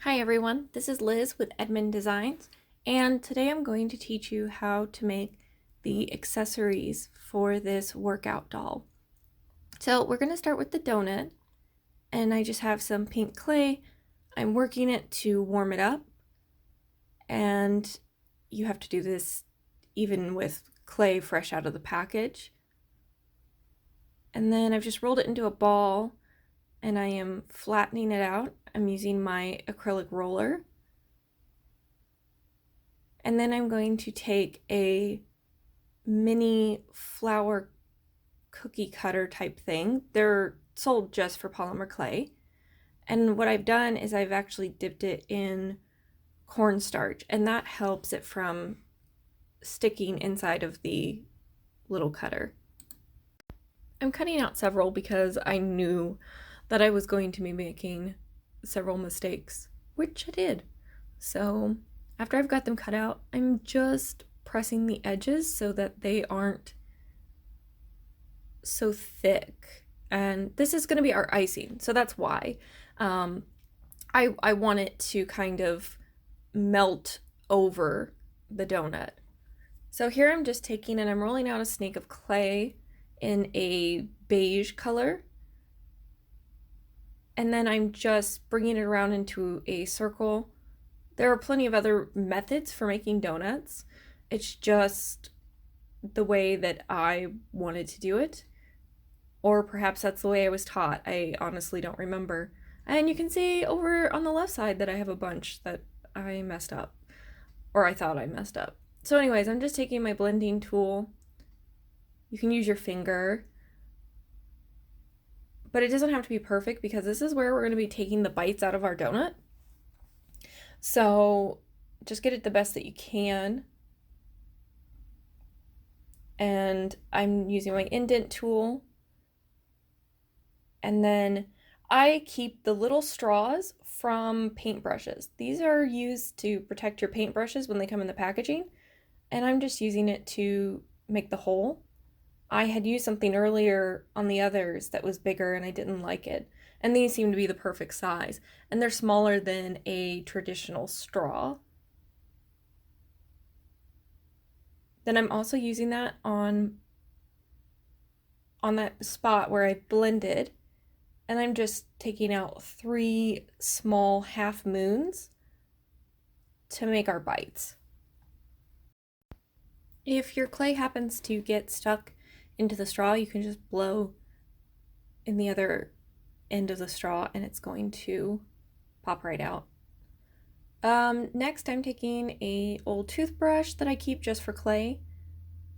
Hi everyone, this is Liz with Edmund Designs, and today I'm going to teach you how to make the accessories for this workout doll. So we're going to start with the donut, and I just have some pink clay. I'm working it to warm it up, and you have to do this even with clay fresh out of the package. And then I've just rolled it into a ball, and I am flattening it out. I'm using my acrylic roller. And then I'm going to take a mini flower cookie cutter type thing. They're sold just for polymer clay. And what I've done is I've actually dipped it in cornstarch, and that helps it from sticking inside of the little cutter. I'm cutting out several because I knew that I was going to be making several mistakes, which I did. So after I've got them cut out, I'm just pressing the edges so that they aren't so thick. And this is going to be our icing, so that's why. I want it to kind of melt over the donut. So here I'm just taking and I'm rolling out a snake of clay in a beige color. And then I'm just bringing it around into a circle. There are plenty of other methods for making donuts. It's just the way that I wanted to do it. Or perhaps that's the way I was taught. I honestly don't remember. And you can see over on the left side that I have a bunch that I messed up. Or I thought I messed up. So anyways, I'm just taking my blending tool. You can use your finger. But it doesn't have to be perfect because this is where we're going to be taking the bites out of our donut. So just get it the best that you can. And I'm using my indent tool. And then I keep the little straws from paintbrushes. These are used to protect your paintbrushes when they come in the packaging. And I'm just using it to make the hole. I had used something earlier on the others that was bigger and I didn't like it. And these seem to be the perfect size. And they're smaller than a traditional straw. Then I'm also using that on that spot where I blended. And I'm just taking out 3 small half moons to make our bites. If your clay happens to get stuck into the straw, you can just blow in the other end of the straw and it's going to pop right out. Next, I'm taking a old toothbrush that I keep just for clay,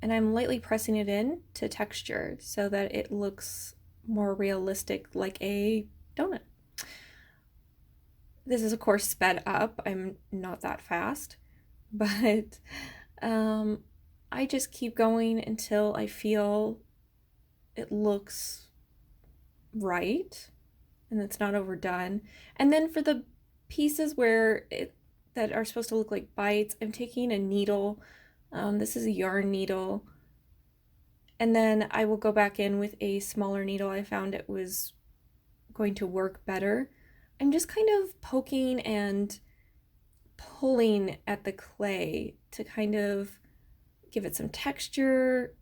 and I'm lightly pressing it in to texture so that it looks more realistic like a donut. This is of course sped up. I'm not that fast, but I just keep going until I feel it looks right and it's not overdone. And then for the pieces that are supposed to look like bites, I'm taking a needle. This is a yarn needle. And then I will go back in with a smaller needle. I found it was going to work better. I'm just kind of poking and pulling at the clay to kind of give it some texture,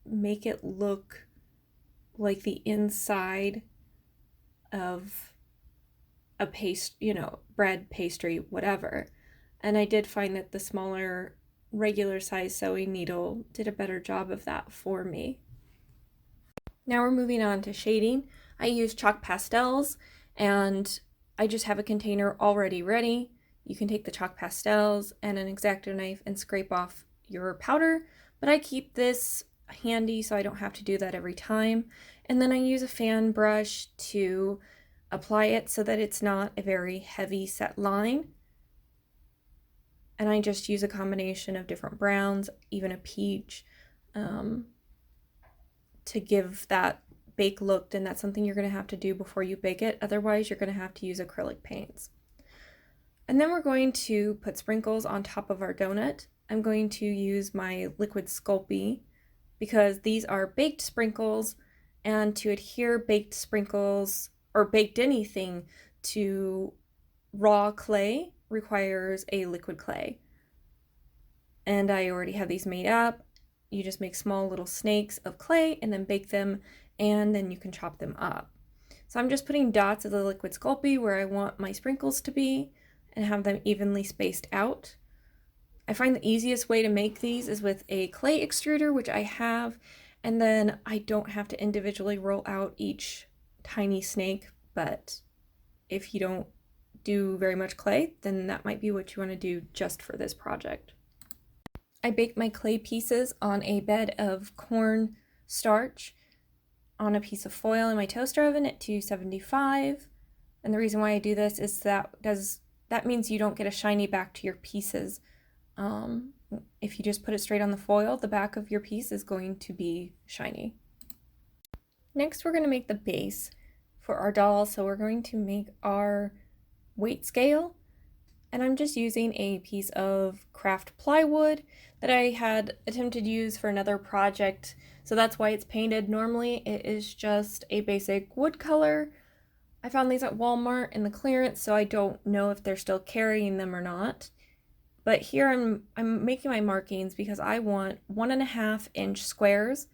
make it look like the inside of a bread, pastry, whatever. And I did find that the smaller regular size sewing needle did a better job of that for me. Now we're moving on to shading. I use chalk pastels and I just have a container already ready. You can take the chalk pastels and an X-Acto knife and scrape off your powder, but I keep this handy so I don't have to do that every time. And then I use a fan brush to apply it so that it's not a very heavy set line. And I just use a combination of different browns, even a peach, to give that bake look, and that's something you're going to have to do before you bake it. Otherwise, you're going to have to use acrylic paints. And then we're going to put sprinkles on top of our donut. I'm going to use my liquid Sculpey because these are baked sprinkles, and to adhere baked sprinkles or baked anything to raw clay requires a liquid clay. And I already have these made up. You just make small little snakes of clay and then bake them, and then you can chop them up. So I'm just putting dots of the liquid Sculpey where I want my sprinkles to be and have them evenly spaced out. I find the easiest way to make these is with a clay extruder, which I have, and then I don't have to individually roll out each tiny snake, but if you don't do very much clay, then that might be what you want to do just for this project. I baked my clay pieces on a bed of corn starch on a piece of foil in my toaster oven at 275. And the reason why I do this is that means you don't get a shiny back to your pieces. If you just put it straight on the foil, the back of your piece is going to be shiny. Next, we're going to make the base for our doll. So we're going to make our weight scale. And I'm just using a piece of craft plywood that I had attempted to use for another project. So that's why it's painted. Normally it is just a basic wood color. I found these at Walmart in the clearance, so I don't know if they're still carrying them or not. But here I'm making my markings because I want 1.5 inch squares.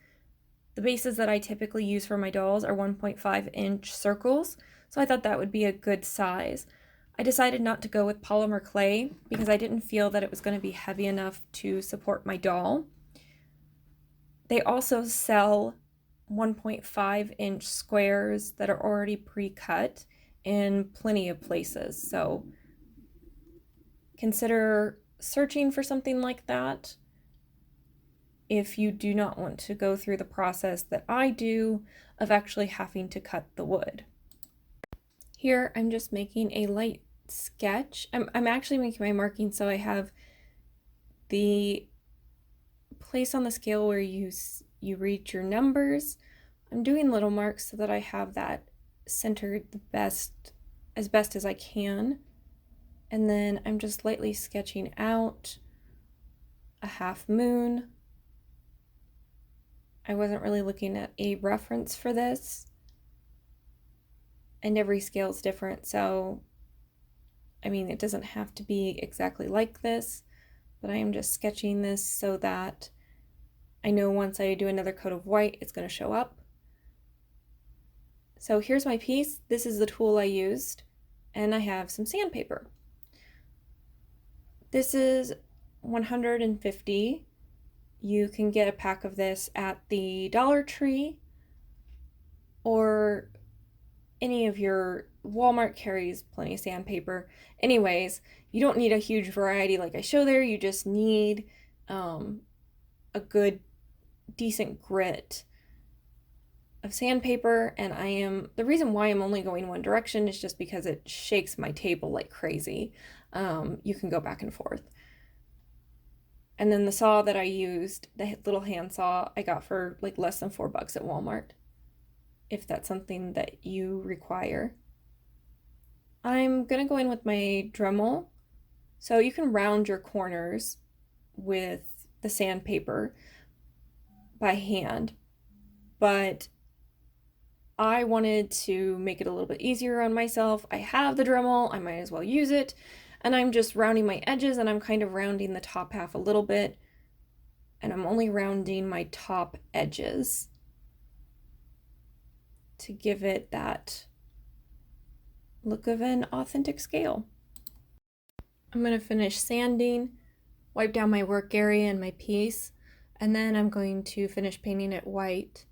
The bases that I typically use for my dolls are 1.5 inch circles, so I thought that would be a good size. I decided not to go with polymer clay because I didn't feel that it was going to be heavy enough to support my doll. They also sell 1.5 inch squares that are already pre-cut in plenty of places, so consider searching for something like that if you do not want to go through the process that I do of actually having to cut the wood. Here I'm just making a light sketch. I'm actually making my marking so I have the place on the scale where you read your numbers. I'm doing little marks so that I have that centered as best as I can. And then I'm just lightly sketching out a half moon. I wasn't really looking at a reference for this, and every scale is different, so I mean, it doesn't have to be exactly like this, but I am just sketching this so that I know once I do another coat of white, it's going to show up. So here's my piece. This is the tool I used, and I have some sandpaper. This is 150. You can get a pack of this at the Dollar Tree, or any of your Walmart carries plenty of sandpaper. Anyways, you don't need a huge variety like I show there. You just need a good, decent grit of sandpaper. And the reason why I'm only going one direction is just because it shakes my table like crazy. You can go back and forth. And then the saw that I used, the little hand saw, I got for like less than $4 at Walmart, if that's something that you require. I'm gonna go in with my Dremel. So you can round your corners with the sandpaper by hand, but I wanted to make it a little bit easier on myself. I have the Dremel, I might as well use it. And I'm just rounding my edges, and I'm kind of rounding the top half a little bit. And I'm only rounding my top edges to give it that look of an authentic scale. I'm going to finish sanding, wipe down my work area and my piece, and then I'm going to finish painting it white.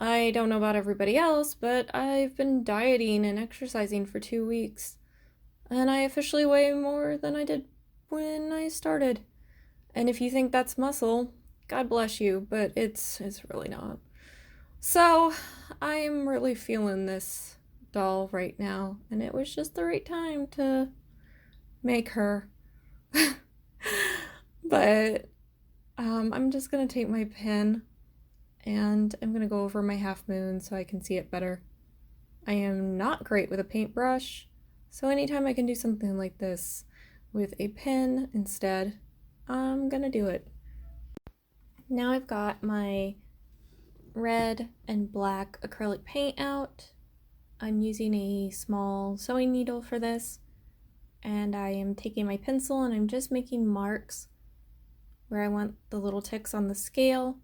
I don't know about everybody else, but I've been dieting and exercising for 2 weeks, and I officially weigh more than I did when I started. And if you think that's muscle, God bless you, but it's really not. So I am really feeling this doll right now, and it was just the right time to make her. But I'm just gonna take my pen and I'm gonna go over my half moon so I can see it better. I am not great with a paintbrush, so anytime I can do something like this with a pen instead, I'm gonna do it. Now I've got my red and black acrylic paint out. I'm using a small sewing needle for this, and I am taking my pencil and I'm just making marks where I want the little ticks on the scale.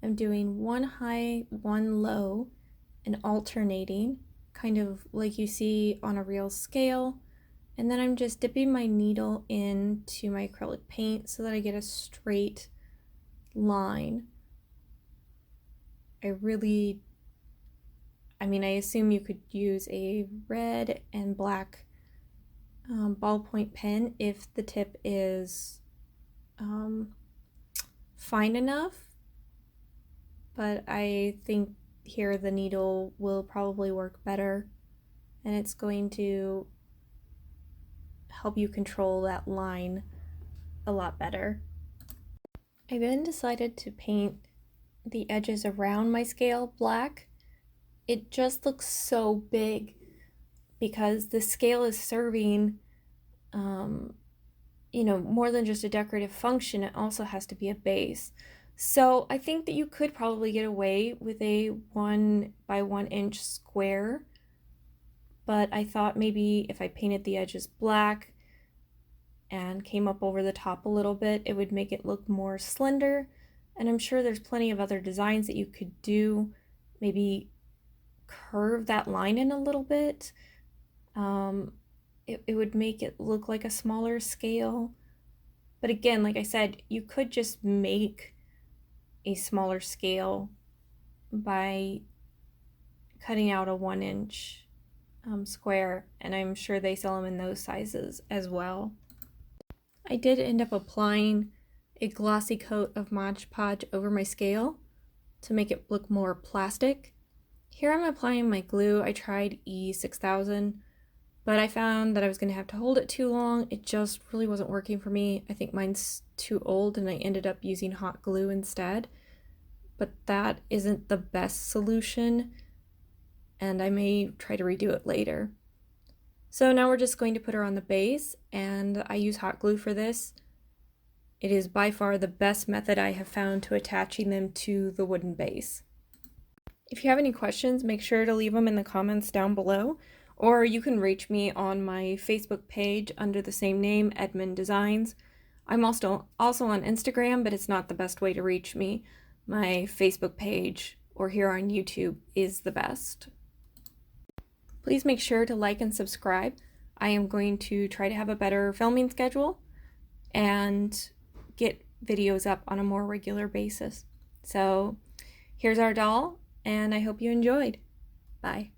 I'm doing one high, one low, and alternating, kind of like you see on a real scale. And then I'm just dipping my needle into my acrylic paint so that I get a straight line. I assume you could use a red and black ballpoint pen if the tip is fine enough, but I think here the needle will probably work better, and it's going to help you control that line a lot better. I then decided to paint the edges around my scale black. It just looks so big because the scale is serving more than just a decorative function. It also has to be a base. So I think that you could probably get away with a 1 by 1 inch square, but I thought maybe if I painted the edges black and came up over the top a little bit, it would make it look more slender. And I'm sure there's plenty of other designs that you could do. Maybe curve that line in a little bit. It would make it look like a smaller scale. But again, like I said, you could just make a smaller scale by cutting out a 1 inch square, and I'm sure they sell them in those sizes as well. I did end up applying a glossy coat of Mod Podge over my scale to make it look more plastic. Here I'm applying my glue. I tried E6000, but I found that I was going to have to hold it too long. It just really wasn't working for me. I think mine's too old and I ended up using hot glue instead. But that isn't the best solution, and I may try to redo it later. So now we're just going to put her on the base, and I use hot glue for this. It is by far the best method I have found to attaching them to the wooden base. If you have any questions, make sure to leave them in the comments down below, or you can reach me on my Facebook page under the same name, Edmund Designs. I'm also on Instagram, but it's not the best way to reach me. My Facebook page or here on YouTube is the best. Please make sure to like and subscribe. I am going to try to have a better filming schedule and get videos up on a more regular basis. So here's our doll, and I hope you enjoyed. Bye.